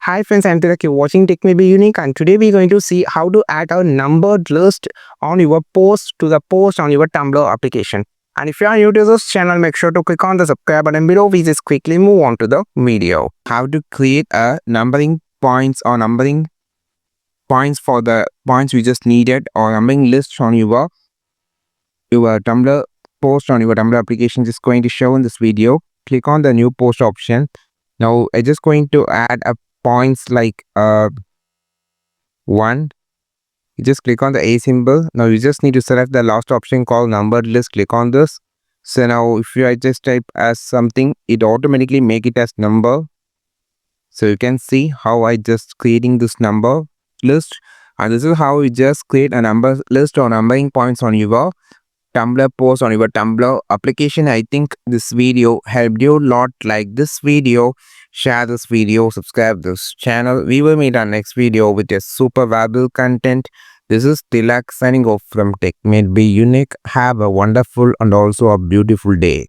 Hi friends, I'm Tilak. You're watching Tech May Be Unique, and today we're going to see how to add a numbered list on your post to the post on your Tumblr application. And if you are new to this channel, make sure to click on the subscribe button below. We just quickly move on to the video. How to create a numbering points or numbering points for the points we just needed, or numbering list on your Tumblr post on your Tumblr application. Just going to show in this video. Click on the new post option. Now I'm just going to add a points like 1. You just click on the A symbol. Now you just need to select the last option called numbered list. Click on this. So now if I just type as something, it automatically make it as number. So you can see how I just creating this number list, and this is how you just create a number list or numbering points on your Tumblr post on your Tumblr application. I think this video helped you a lot. Like this video, share this video, subscribe this channel. We will meet our next video with a super valuable content. This is Tilak signing off from Tech May Be Unique. Have a wonderful and also a beautiful day.